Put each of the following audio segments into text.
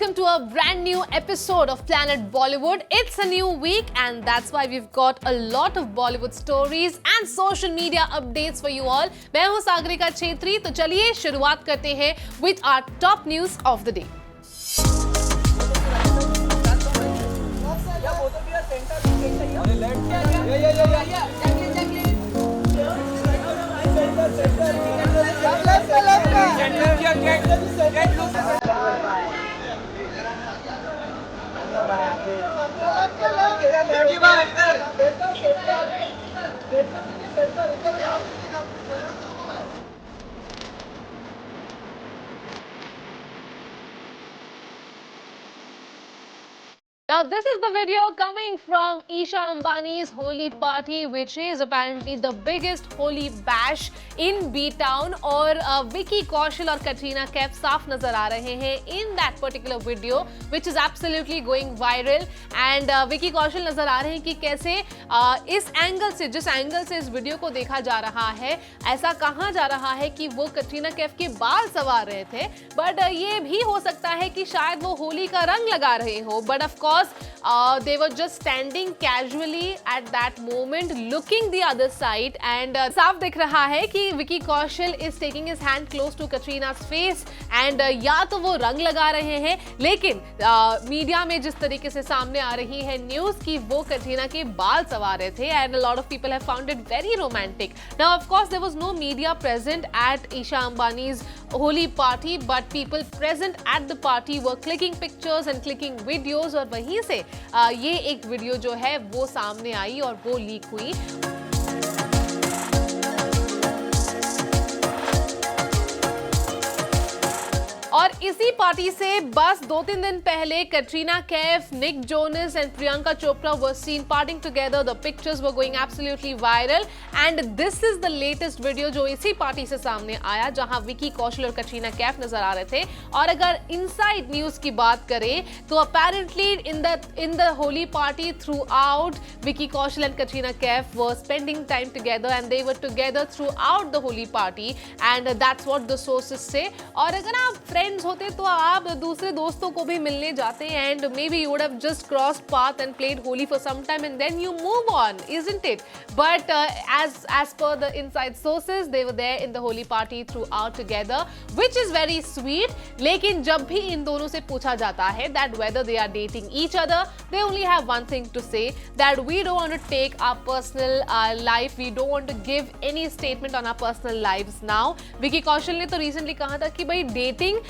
welcome to a brand new episode of Planet Bollywood. It's a new week and that's why we've got a lot of Bollywood stories and social media updates for you all. मैं हूँ सागरिका छेत्री, तो चलिए शुरुआत करते हैं with our top news of the day. Now this is the video coming from Isha Ambani's Holi party, which is apparently the biggest Holi bash in B-Town. और Vicky Kaushal और Katrina Kaif साफ नजर आ रहे हैं in that particular video, which is absolutely going viral. And Vicky Kaushal नजर आ रहे हैं कि कैसे इस एंगल से, जिस एंगल से इस वीडियो को देखा जा रहा है, ऐसा कहा जा रहा है कि वो कटरीना कैफ के बाल संवार रहे थे. बट ये भी हो सकता है कि शायद वो होली का रंग लगा रहे हो. But of course they were just standing casually at that moment looking the other side and साफ दिख रहा है कि Vicky Kaushal is taking his hand close to Katrina's face and या तो वो रंग लगा रहे हैं, लेकिन मीडिया में जिस तरीके से सामने आ रही है न्यूज़ कि वो कटरीना के बाल संवार रहे थे and a lot of people have found it very romantic. Now of course there was no media present at Isha Ambani's Holi party, but people present at the party were clicking pictures and clicking videos और वहीं से ये एक video जो है वो सामने आई और वो लीक हुई. और इसी पार्टी से बस 2-3 दिन पहले Katrina Kaif, Nick Jonas and Priyanka Chopra were seen partying together. The pictures were going absolutely viral and this is the latest video जो इसी पार्टी से सामने आया, जहां विकी कौशल और कटरीना कैफ नजर आ रहे थे. और अगर इनसाइड न्यूज की बात करें तो apparently in the Holi party throughout Vicky Kaushal and Katrina Kaif were spending time together and they were together throughout the Holi party and that's what the sources say. और अगर आप फ्रेंड्स होते तो आप दूसरे दोस्तों को भी मिलने जाते and maybe you would have just crossed path and played Holi for some time and then you move on, isn't it? But as per the inside sources, they were there in the Holi party throughout together, which is very sweet. लेकिन जब भी इन दोनों से पूछा जाता है that whether they are dating each other, they only have one thing to say, that we don't want to take our personal life, we don't want to give any statement on our personal lives now. Vicky Kaushal ने तो recently कहा था कि भाई dating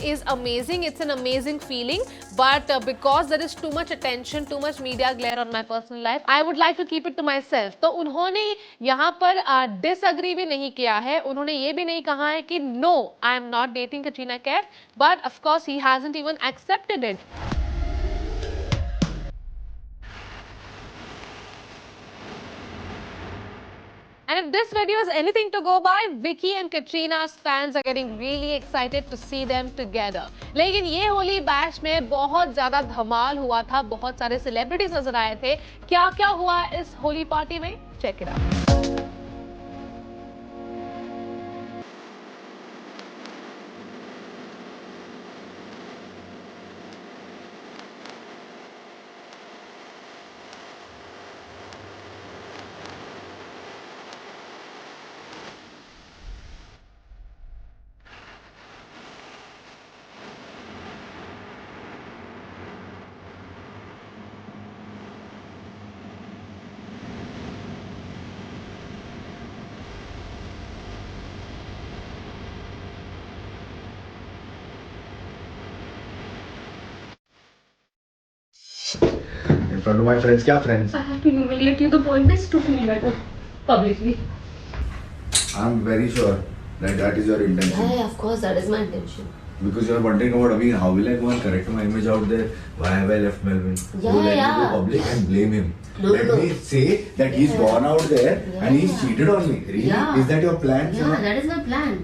is amazing, it's an amazing feeling, but because there is too much attention, too much media glare on my personal life, I would like to keep it to myself. तो उन्होंने यहाँ पर disagree भी नहीं किया है, उन्होंने ये भी नहीं कहा है कि no, I am not dating Katrina Kaif, but of course he hasn't even accepted it. And if this video is anything to go by, Vicky and Katrina's fans are getting really excited to see them together. लेकिन ये Holi bash में बहुत ज़्यादा धमाल हुआ था, बहुत सारे celebrities नजर आए थे. क्या क्या हुआ इस होली पार्टी में? Check it out. In front of my friends, क्या friends? I have to humiliate you. The point is to feel better publicly. I'm very sure that is your intention. Yeah, of course, that is my intention. Because you're wondering about Abhi, how will I go and correct my image out there? Why have I left Melvin? Yeah, Let me yeah. go public and blame him. No, Let no. me say that he's gone out there Yeah, and he's yeah. cheated on me. Really? Yeah. Is that your plan? Yeah, that is my plan.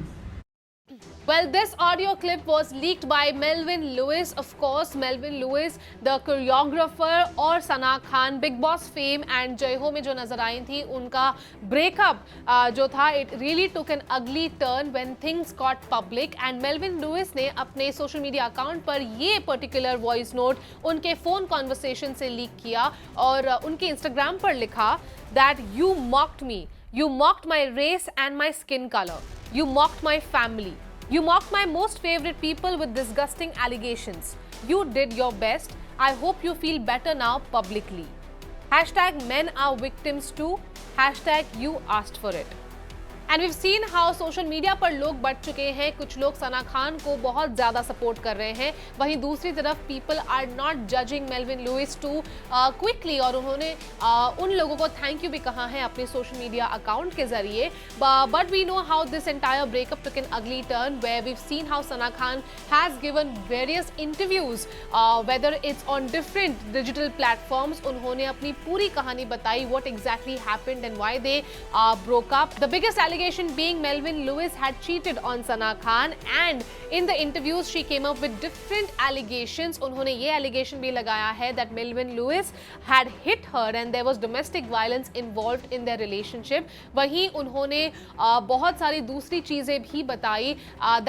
Well, this audio clip was leaked by Melvin Lewis. Of course, Melvin Lewis, the choreographer, और Sana Khan Big Boss fame and Jai Ho में जो नजर आई थी, उनका breakup जो था, it really took an ugly turn when things got public. And Melvin Louis ने अपने सोशल मीडिया अकाउंट पर ये पर्टिकुलर वॉइस नोट उनके फोन कॉन्वर्सेशन से लीक किया और उनके इंस्टाग्राम पर लिखा that you mocked me, you mocked my race and my skin color, you mocked my family, you mocked my most favorite people with disgusting allegations. You did your best. I hope you feel better now publicly. Hashtag men are victims too. Hashtag you asked for it. And weave seen how social media पर लोग बढ़ चुके हैं. कुछ लोग सना खान को बहुत ज़्यादा सपोर्ट कर रहे हैं, वहीं दूसरी तरफ people are not judging Melvin Louis too quickly, और उन्होंने उन लोगों को थैंक यू भी कहा है अपने सोशल मीडिया अकाउंट के जरिए. But we know how this entire breakup took an ugly turn where we've seen how Sana Khan has given various interviews whether it's on different digital platforms. उन्होंने अपनी पूरी कहानी बताई, what exactly happened and why they broke up. The biggest allegation being Melvin Lewis had cheated on Sana Khan, and in the interviews she came up with different allegations. उन्होंने ये allegation भी लगाया है that Melvin Lewis had hit her and there was domestic violence involved in their relationship. वहीं उन्होंने बहुत सारी दूसरी चीजें भी बताई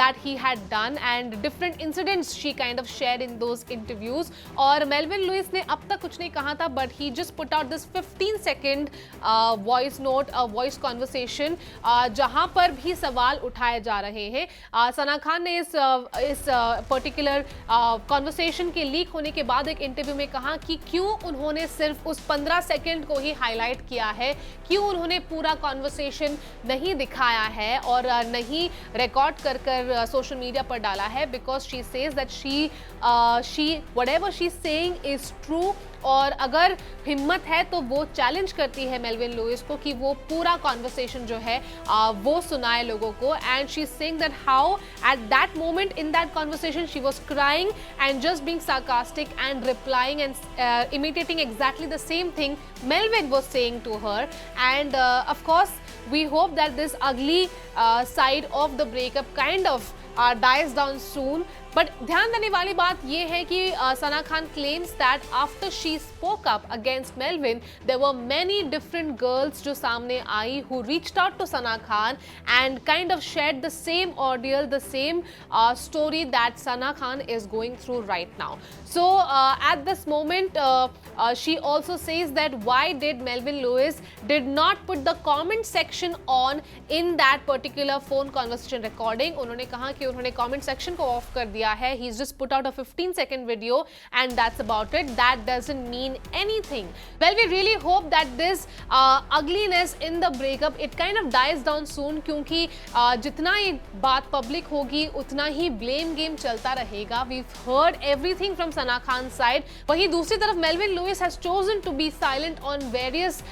that he had done and different incidents she kind of shared in those interviews. और Melvin Lewis ने अब तक कुछ नहीं कहा था, but he just put out this 15-second voice note, a voice conversation जहां पर भी सवाल उठाए जा रहे हैं. सना खान ने इस पर्टिकुलर कॉन्वर्सेशन के लीक होने के बाद एक इंटरव्यू में कहा कि क्यों उन्होंने सिर्फ उस 15 सेकंड को ही हाईलाइट किया है, क्यों उन्होंने पूरा कॉन्वर्सेशन नहीं दिखाया है और नहीं रिकॉर्ड कर सोशल मीडिया पर डाला है. Because she says that she whatever she is saying is true, और अगर हिम्मत है तो वो चैलेंज करती है मेल्विन लुइस को कि वो पूरा कॉन्वर्सेशन जो है वो सुनाए लोगों को. And she is saying that how at that moment in that conversation she was crying and just being sarcastic and replying and imitating exactly the same thing Melvin was saying to her. And of course we hope that this ugly side of the breakup kind of dies down soon. But ध्यान देने वाली बात यह है कि Sana Khan claims that after she spoke up against Melvin, there were many different girls जो सामने आई who reached out to Sana Khan and kind of shared the same ordeal, the same story that Sana Khan is going through right now. So at this moment, she also says that why did Melvin Lewis did not put the comment section on in that particular phone conversation recording. उन्होंने कहा कि उन्होंने comment section को off कर दिया है. He's just put out a 15-second video and that's about it. That doesn't mean anything. Well, we really hope that this ugliness in the breakup, it kind of dies down soon, क्योंकि जितना ये बात public होगी उतना ही blame game चलता रहेगा. We've heard everything from Sana Khan's side. वहीं दूसरी तरफ Melvin Lewis has chosen to be silent on various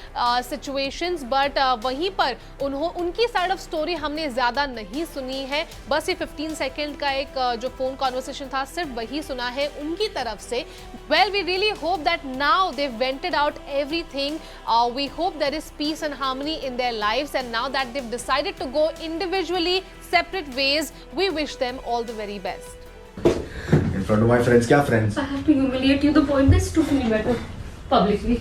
situations, but वहीं पर उनकी side of story हमने ज़्यादा नहीं सुनी है. बस ये 15 सेकेंड का एक जो फोन कॉन्वर्सेशन था सिर्फ वही सुना है उनकी तरफ से. Well, we really hope that now they've vented out everything. We hope there is peace and harmony in their lives, and now that they've decided to go individually, separate ways, we wish them all the very best. In front of my friends, क्या friends? I have to humiliate you. The point is to feel better publicly.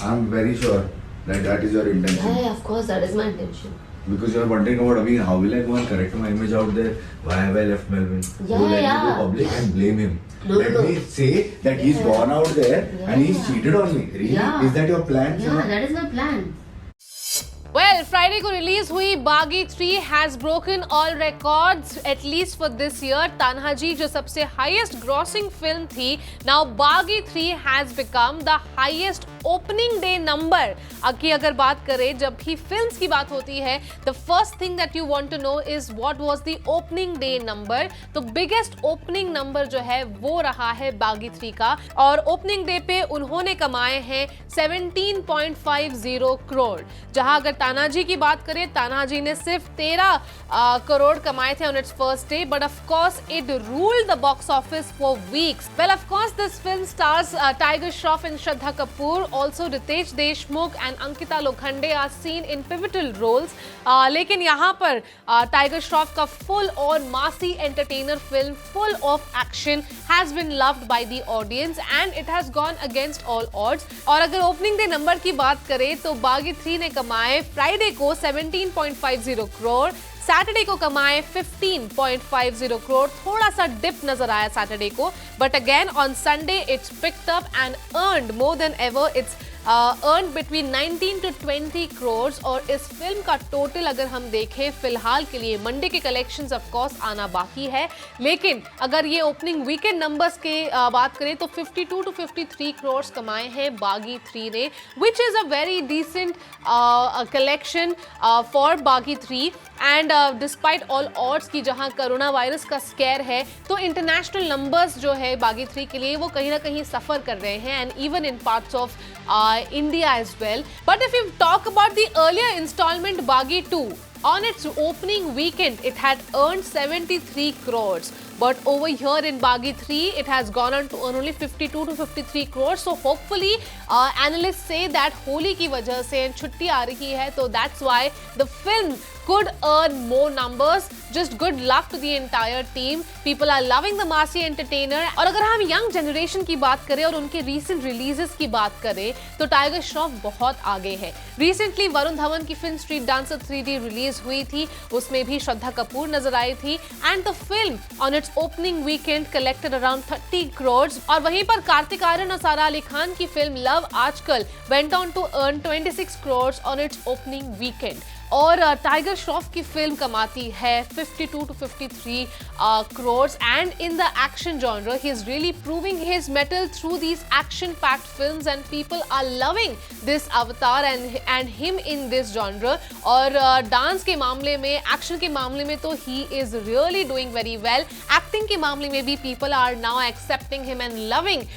I'm very sure that that is your intention. Yeah, of course, that is my intention. Because you're wondering about Abhi, how will I go and correct my image out there? Why have I left Melvin? Yeah, Let me yeah. go public and blame him. No. Let me say that he's gone out there and he's cheated on me. Really? Yeah. Is that your plan? Yeah, that is my plan. Well, Friday को release हुई बागी 3 has broken all records, at least for this year. Tanhaji जो सबसे highest grossing film थी, now बागी 3 has become the highest opening day number. की अगर बात करें, जब भी फिल्म्स की बात होती है, the first thing that you want to know is what was the opening day number. तो biggest opening number जो है वो रहा है बागी 3 का, और opening day पे उन्होंने कमाए हैं 17.50 करोड़. जहां अगर तानाजी की बात करें, तानाजी ने सिर्फ 13 करोड़ कमाए थे on its first day, but of course it ruled the box office for weeks. Well, of course this film stars Tiger Shroff and Shraddha Kapoor. Also Ritesh Deshmukh and Ankita Lokhande are seen in pivotal roles. लेकिन यहाँ पर Tiger Shroff का full on massy entertainer film full of action has been loved by the audience and it has gone against all odds. और अगर opening day number की बात करें तो बागी 3 ने कमाए फ्राइडे को 17.50 करोड़, सैटरडे को कमाए 15.50 करोड़। थोड़ा सा डिप नजर आया सैटरडे को, but again on Sunday it's picked up and earned more than ever. It's earn between 19 to 20 crore. और इस फिल्म का टोटल अगर हम देखें फिलहाल के लिए मंडे के कलेक्शंस ऑफ कोर्स आना बाकी है, लेकिन अगर ये ओपनिंग वीकेंड नंबर्स के बात करें तो 52 to 53 करोड़ कमाए हैं बागी 3 ने, which is a very decent collection for Baaghi 3। And despite all odds की जहां कोरोना वायरस का स्केयर है तो इंटरनेशनल नंबर्स जो है बागी 3 के लिए वो कहीं ना कहीं सफर कर रहे हैं, and even in parts of India as well. But if you talk about the earlier installment Baghi 2, on its opening weekend it had earned 73 crores. But over here in Baghi 3, it has gone on to earn only 52 to 53 crores. So hopefully, analysts say that Holi की वजह से छुट्टी आ रही है, तो that's why the film could earn more numbers. Just good luck to the entire team. People are loving the Maasi entertainer. और अगर हम यंग जनरेशन की बात करें और उनके recent releases की बात करें तो टाइगर श्रॉफ बहुत आगे है। Recently वरुण धवन की film street dancer 3D release हुई थी, उसमें भी श्रद्धा कपूर नजर आई थी, and the film on its opening weekend collected around 30 crore. और वहीं पर कार्तिक आर्यन और सारा अली खान की film Love Aajkal went on to earn 26 crore on its opening weekend. और टाइगर श्रॉफ की फिल्म कमाती है 52 to 53 crores, and in the action genre he is really proving his mettle through these action packed films, and people are loving this avatar and him in this genre. और dance के मामले में, action के मामले में तो he is really doing very well. Acting के मामले में भी people are now accepting him and loving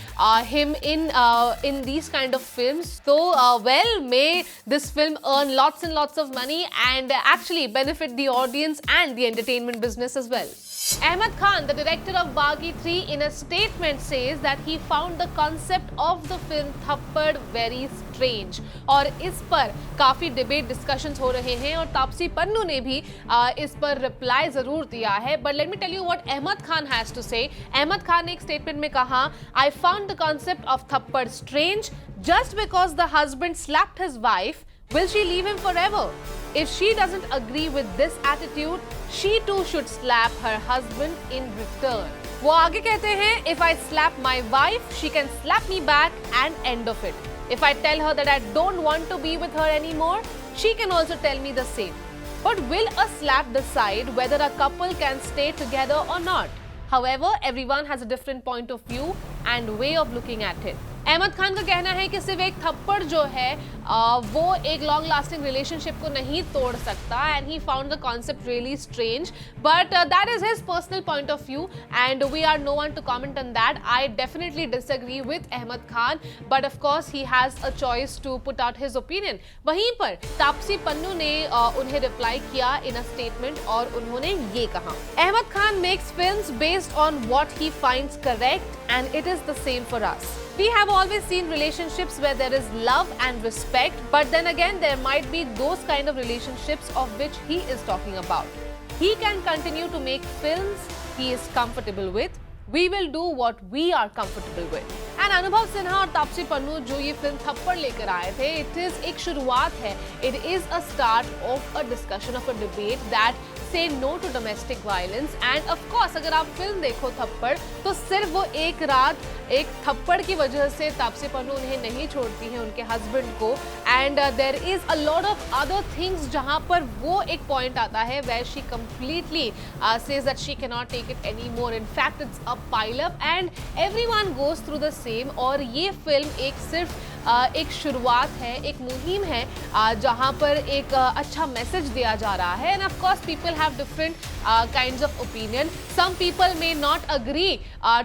him in these kind of films. So well, may this film earn lots and lots of money and actually benefit the audience and the entertainment business as well. Ahmed Khan, the director of Baghi 3, in a statement says that he found the concept of the film Thappad very strange. और इस पर काफी debate discussions हो रहे हैं और तापसी पन्नू ने भी इस पर रिप्लाई जरूर दिया है, but let me tell you what Ahmed Khan has to say. Ahmed Khan ने एक स्टेटमेंट में कहा, I found the concept of Thappad strange just because the husband slapped his wife. Will she leave him forever? If she doesn't agree with this attitude, she too should slap her husband in return. वो आगे कहते हैं, if I slap my wife, she can slap me back and end of it. If I tell her that I don't want to be with her anymore, she can also tell me the same. But will a slap decide whether a couple can stay together or not? However, everyone has a different point of view and way of looking at it. Ahmad Khan का कहना है कि सिर्फ एक थप्पड़ जो है वो एक लॉन्ग लास्टिंग रिलेशनशिप को नहीं तोड़ सकता, and he found the concept really strange, but that is his personal point of view and we are no one to comment on that. I definitely disagree with Ahmed Khan, but of course he has a choice to put out his opinion. वहीं पर तापसी पन्नू ने उन्हें reply किया इन a statement और उन्होंने ये कहा, Ahmed Khan makes films based on what he finds correct and it is the same for us. We have always seen relationships where there is love and respect, but then again there might be those kind of relationships of which he is talking about. He can continue to make films he is comfortable with. We will do what we are comfortable with. And अनुभव सिन्हा और तापसी पन्नू जो ये film थप्पड़ लेकर आए थे, it is एक शुरुआत है. It is a start of a discussion, of a debate that say no to domestic violence. And of course अगर आप फिल्म देखो थप्पड़ तो सिर्फ वो एक रात एक थप्पड़ की वजह से तापसी पन्नू उन्हें नहीं छोड़ती हैं, उनके हस्बैंड को. And there is a lot of other things जहां पर वो एक पॉइंट आता है where she completely says that she cannot take it anymore. In fact it's a pile up and everyone goes through the same. और ये film एक सिर्फ एक शुरुआत है, एक मुहिम है जहां पर एक अच्छा मैसेज दिया जा रहा है. And of course people have different kinds of opinion. Some people may not agree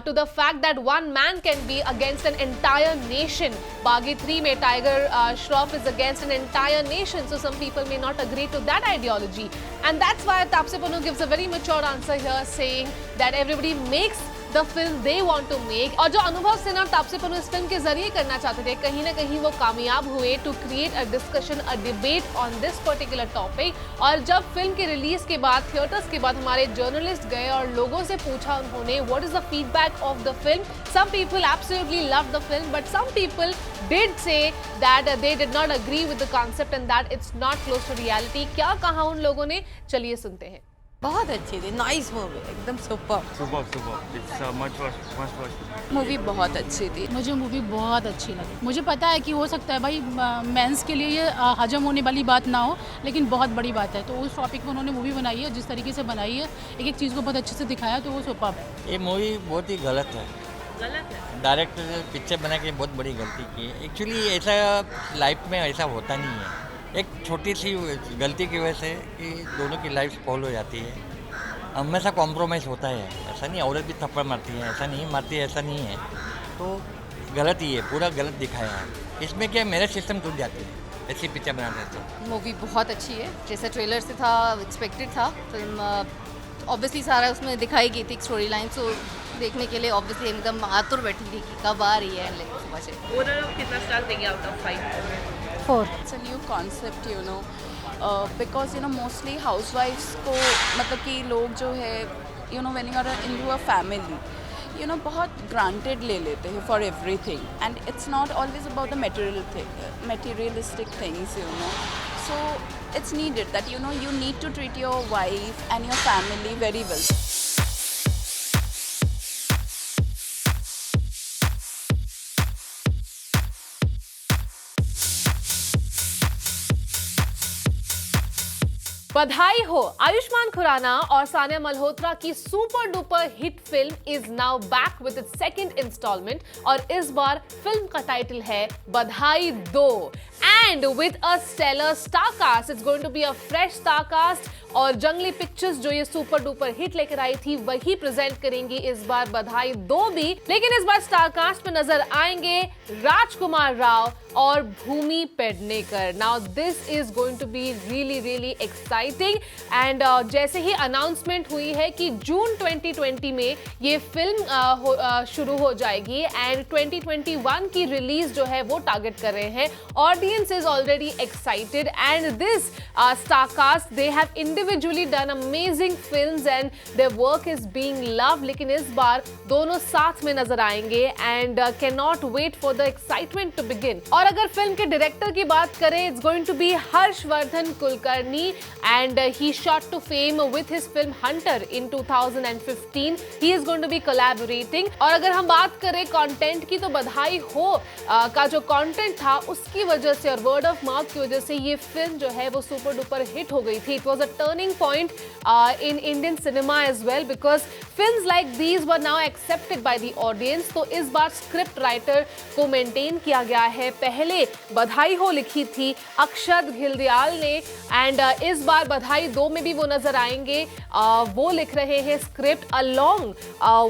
to the fact that one man can be against an entire nation. Baaghi 3 में Tiger Shroff is against an entire nation, so some people may not agree to that ideology. And that's why Taapsee Pannu gives a very mature answer here saying that everybody makes the film they want to make. और जो अनुभव सिन्हा और तापसी पन्नू इस film के जरिए करना चाहते थे, कहीं ना कहीं वो कामयाब हुए to create a discussion, a debate on this particular topic. और जब फिल्म के रिलीज के बाद, थिएटर्स के बाद हमारे जर्नलिस्ट गए और लोगों से पूछा उन्होंने what is the feedback of the film. Some people absolutely loved the film, but some people did say that they did not agree with the concept and that it's not close to reality. क्या कहा उन लोगों ने, चलिए सुनते हैं. बहुत अच्छी थी, नाइस मूवी, एकदम super. It's must watch. Movie बहुत अच्छी थी। मुझे मूवी बहुत अच्छी लगी। मुझे पता है कि हो सकता है भाई मेंस के लिए ये हजम होने वाली बात ना हो, लेकिन बहुत बड़ी बात है। तो उस टॉपिक पर उन्होंने मूवी बनाई है, जिस तरीके से बनाई है, एक एक चीज़ को बहुत अच्छे से दिखाया, तो वो सुपर है। ये मूवी बहुत ही गलत है। डायरेक्टर ने पिक्चर बना के बहुत बड़ी गलती की है। एक्चुअली ऐसा लाइफ में ऐसा होता नहीं है। एक छोटी सी गलती की वजह से कि दोनों की लाइफ स्पॉइल हो जाती है। हमेशा कॉम्प्रोमाइज़ होता है, ऐसा नहीं औरत भी थप्पड़ मारती है, ऐसा नहीं मारती है, ऐसा नहीं है। तो गलत ही है, पूरा गलत दिखाया है। इसमें क्या मेरा सिस्टम टूट जाती है ऐसी पिक्चर बनाते हैं। तो मूवी बहुत अच्छी है, जैसे ट्रेलर से था, एक्सपेक्टेड था। फिल्म ऑब्वियसली सारा उसमें दिखाई गई थी स्टोरी लाइन, सो देखने के लिए ऑब्वियसली एकदम आतुर बैठी थी कि कब आ रही है सुबह से। ओवरऑल कितना स्टार देंगे out of 5? 4। It's a new concept, you know, because you know mostly हाउसवाइफ्स को, मतलब कि लोग जो है, you know, when you are into a family, you know, बहुत ग्रांटेड ले लेते हैं for everything, and it's not always about the materialistic things, you know. So it's needed that, you know, you need to treat your wife and your family very well. बधाई हो, आयुष्मान खुराना और सानिया मल्होत्रा की super duper hit film is now back with its second instalment और इस बार film का title है Badhaai 2 and with a stellar star cast. It's going to be a fresh star cast और जंगली पिक्चर्स जो ये सुपर डुपर हिट लेकर आई थी वही प्रेजेंट करेंगी इस बार बधाई 2 भी. लेकिन इस बार स्टार कास्ट में नजर आएंगे राजकुमार राव और Bhumi Pednekar. Now this is going to be really really exciting and जैसे ही अनाउंसमेंट हुई है कि जून 2020 में ये फिल्म शुरू हो जाएगी एंड 2021 की रिलीज जो है वो टारगेट कर रहे हैं. Audience is already excited and this star cast they have individually done amazing films and their work is being loved. लेकिन इस बार दोनों साथ में नजर आएंगे and cannot wait for the excitement to begin. और अगर फिल्म के डायरेक्टर की बात करें, it's going to be Harshvardhan Kulkarni and he shot to fame with his film Hunter in 2015. He is going to be collaborating. और अगर हम बात करें कंटेंट की, तो बधाई हो का जो कंटेंट था उसकी वजह से और वर्ड ऑफ माउथ की वजह से ये फिल्म जो है वो सुपर डुपर हिट हो गई थी. It was a turning point in Indian cinema as well because films like these were now accepted by the audience. तो इस बार स्क्रिप्ट राइटर को मेंटेन किया गया है. पहले बधाई हो लिखी थी अक्षत घिल्डियाल ने एंड इस बार बधाई 2 में भी वो नजर आएंगे. वो लिख रहे हैं स्क्रिप्ट अलोंग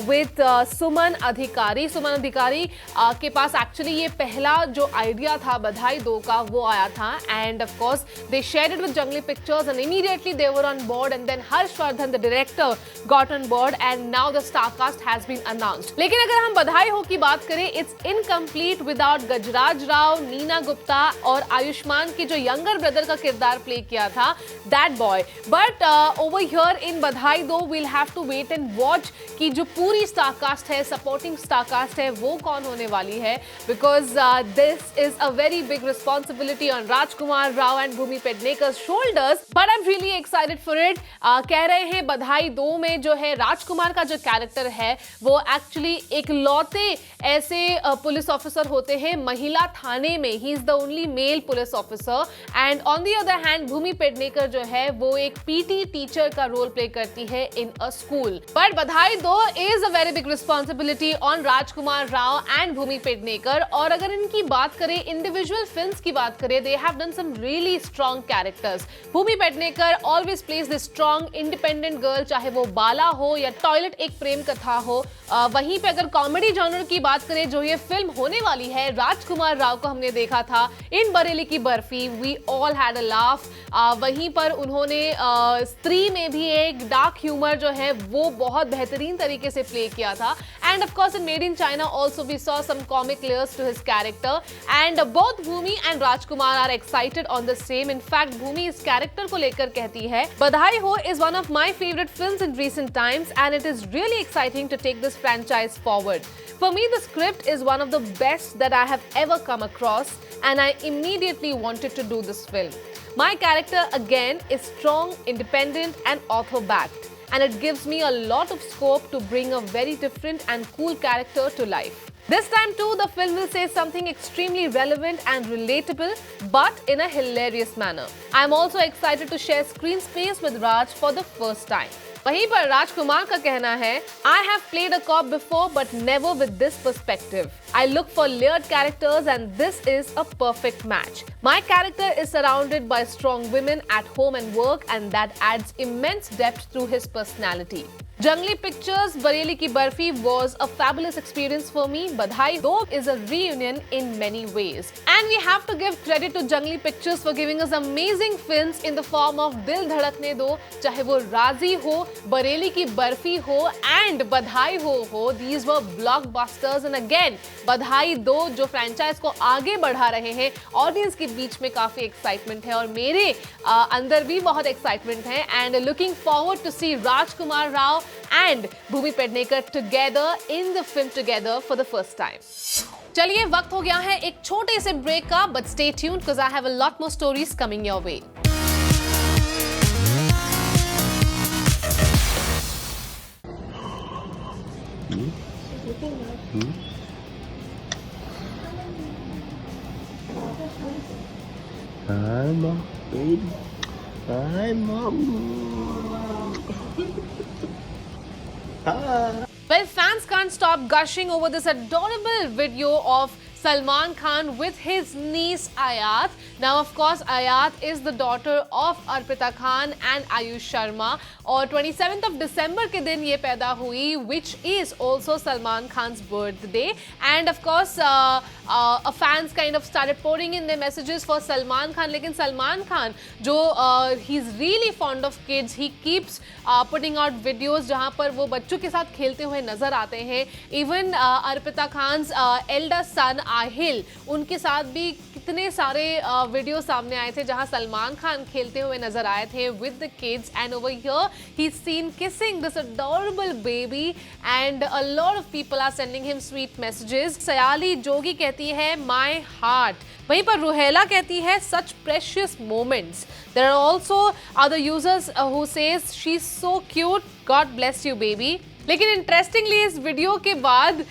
विद सुमन अधिकारी. सुमन अधिकारी के पास एक्चुअली ये पहला जो आइडिया था बधाई 2 का वो आया था and of course they shared it with जंगली pictures and immediately they were on board and then Harshvardhan the director got on board and now the star cast has been announced. लेकिन अगर हम बधाई हो की बात करें, it's incomplete without गजराज राव, नीना गुप्ता और आयुष्मान की जो यंगर ब्रदर का किरदार प्ले किया था that boy. But over here in बधाई 2 we'll have to wait and watch कि जो पूरी स्टार कास्ट है, सपोर्टिंग स्टार कास्ट है, वो कौन होने वाली है because this is a very big responsibility on Rajkumar Rao and Bhumi Pednekar's shoulders. But I'm really excited for it. कह रहे हैं बधाई 2 में जो है राजकुमार का जो कैरेक्टर है वो एक्चुअली एक लौते ऐसे पुलिस ऑफिसर होते हैं महिला थाने में. He is the only male police officer and on the other hand Bhumi Pednekar जो है वो एक पीटी टीचर का रोल प्ले करती है in a school. But Badhaai 2 is a very big responsibility on Rajkumar Rao and Bhumi Pednekar. और अगर इनकी बात करें, इंडिविजुअल फिल्म्स की बात करें, they have done some really strong characters. Bhumi Pednekar always plays this strong independent girl, चाहे वो बाला हो या टॉय टॉयलेट एक प्रेम कथा हो। वहीं पे अगर कॉमेडी जॉनर की बात करें, जो ये फिल्म होने वाली है, राजकुमार राव को हमने देखा था in Bareilly Ki Barfi, we all had a laugh. वहीं पर उन्होंने स्त्री में भी एक डार्क ह्यूमर जो है वो बहुत बेहतरीन तरीके से प्ले किया था। And of course in Made in China also we saw some comic layers to his character and both Bhumi and Rajkumar are excited on the same. In fact Bhumi इस कैरेक्टर को लेकर कहती है, Badhaai Ho is one of my favourite films in recent times and it is really exciting to take this franchise forward. For me, the script is one of the best that I have ever come across and I immediately wanted to do this film. My character again is strong, independent and author-backed and it gives me a lot of scope to bring a very different and cool character to life. This time too, the film will say something extremely relevant and relatable, but in a hilarious manner. I am also excited to share screen space with Raj for the first time. वहीं पर राजकुमार का कहना है, I have played a cop before but never with this perspective. I look for layered characters and this is a perfect match. My character is surrounded by strong women at home and work and that adds immense depth to his personality. Jungly Pictures Bareilly Ki Barfi was a fabulous experience for me. Badhai though is a reunion in many ways. And we have to give credit to Jungly Pictures for giving us amazing films in the form of Dil Dhadakne Do, चाहे वो राजी हो, बरेली की बर्फी हो and बधाई हो, these were blockbusters and again बधाई दो जो फ्रेंचाइज को आगे बढ़ा रहे हैं, ऑडियंस के बीच में काफी एक्साइटमेंट है और मेरे अंदर भी बहुत एक्साइटमेंट है and looking forward to see Rajkummar Rao and Bhumi Pednekar together in the film together for the first time. चलिए वक्त हो गया है एक छोटे से ब्रेक का, but stay tuned because I have a lot more stories coming your way. Hi, Mom. Baby. Hi, Mom. Well, fans can't stop gushing over this adorable video of Salman Khan with his niece Ayat. Now, of course, Ayat is the daughter of Arpita Khan and Ayush Sharma. और 27th of December के दिन ये पैदा हुई, which is also Salman Khan's birthday. And of course, fans kind of started pouring in their messages for Salman Khan. लेकिन Salman Khan जो he's really fond of kids, he keeps putting out videos जहाँ पर वो बच्चों के साथ खेलते हुए नजर आते हैं. Even Arpita Khan's elder son Aahil, उनके साथ भी कितने सारे वीडियो सामने आए थे जहां सलमान खान खेलते हुए नजर आए थे with the kids and over here he's seen kissing this adorable baby and a lot of people are sending him sweet messages. Sayali जोगी कहती है my heart. वहीं पर रुहेला कहती है such precious moments. There are also other users who says she's so cute, God bless you baby. लेकिन interestingly इस video के बाद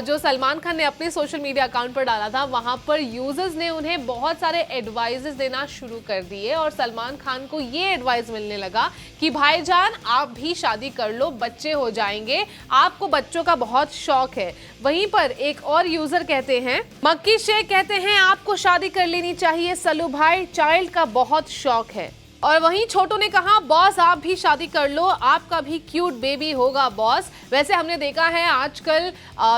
जो सलमान खान ने अपने सोशल मीडिया अकाउंट पर डाला था, वहां पर यूजर्स ने उन्हें बहुत सारे एडवाइजेस देना शुरू कर दिए और सलमान खान को ये एडवाइस मिलने लगा कि भाईजान आप भी शादी कर लो, बच्चे हो जाएंगे, आपको बच्चों का बहुत शौक है. वहीं पर एक और यूजर कहते हैं, मक्की शेख कहते हैं आपको शादी कर लेनी चाहिए सलू भाई, चाइल्ड का बहुत शौक है. और वहीं छोटू ने कहा बॉस आप भी शादी कर लो, आपका भी क्यूट बेबी होगा बॉस. वैसे हमने देखा है आजकल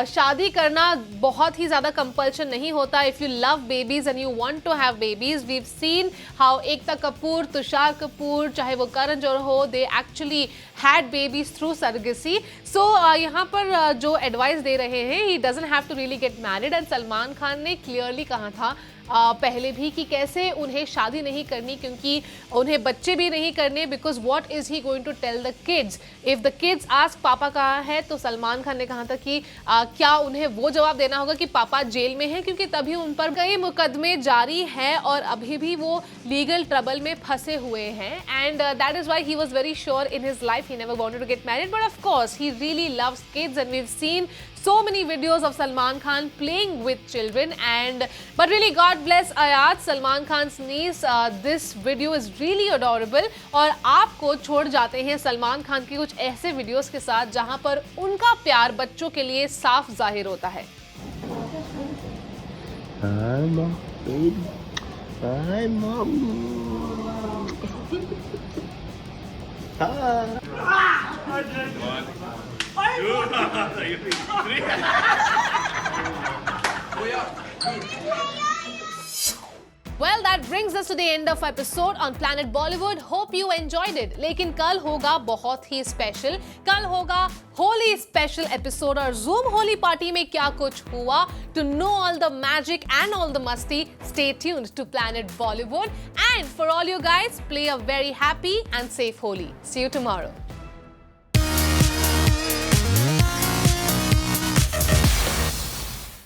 शादी करना बहुत ही ज़्यादा कंपल्शन नहीं होता. If you love babies and you want to have babies, we have seen how Ekta Kapoor, Tusshar Kapoor, चाहे वो करण जौहर हो, they actually had babies through surrogacy. So यहाँ पर जो एडवाइस दे रहे हैं, he doesn't have to really get married. And Salman Khan ने क्लियरली कहा था पहले भी कि कैसे उन्हें शादी नहीं करनी क्योंकि उन्हें बच्चे भी नहीं करने, because what is he going to tell the kids if the kids ask पापा कहाँ है. तो सलमान खान ने कहा था कि क्या उन्हें वो जवाब देना होगा कि पापा जेल में हैं, क्योंकि तभी उन पर कई मुकदमे जारी हैं और अभी भी वो लीगल ट्रबल में फंसे हुए हैं. And that is why he was very sure in his life he never wanted to get married, but of course he really loves kids and we have seen so many videos of Salman Khan playing with children. And but really God bless Ayat, Salman Khan's niece. This video is really adorable. और आपको छोड़ जाते हैं सलमान खान के कुछ ऐसे videos के साथ जहां पर उनका प्यार बच्चों के लिए साफ जाहिर होता है. Hi, Mom. Baby. Hi, Mom. Hi. Well, that brings us to the end of episode on Planet Bollywood. Hope you enjoyed it. लेकिन कल होगा बहुत ही स्पेशल. कल होगा होली स्पेशल एपिसोड और Zoom होली पार्टी में क्या कुछ हुआ. To know all the magic and all the masti, stay tuned to Planet Bollywood. And for all you guys, play a very happy and safe Holi. See you tomorrow.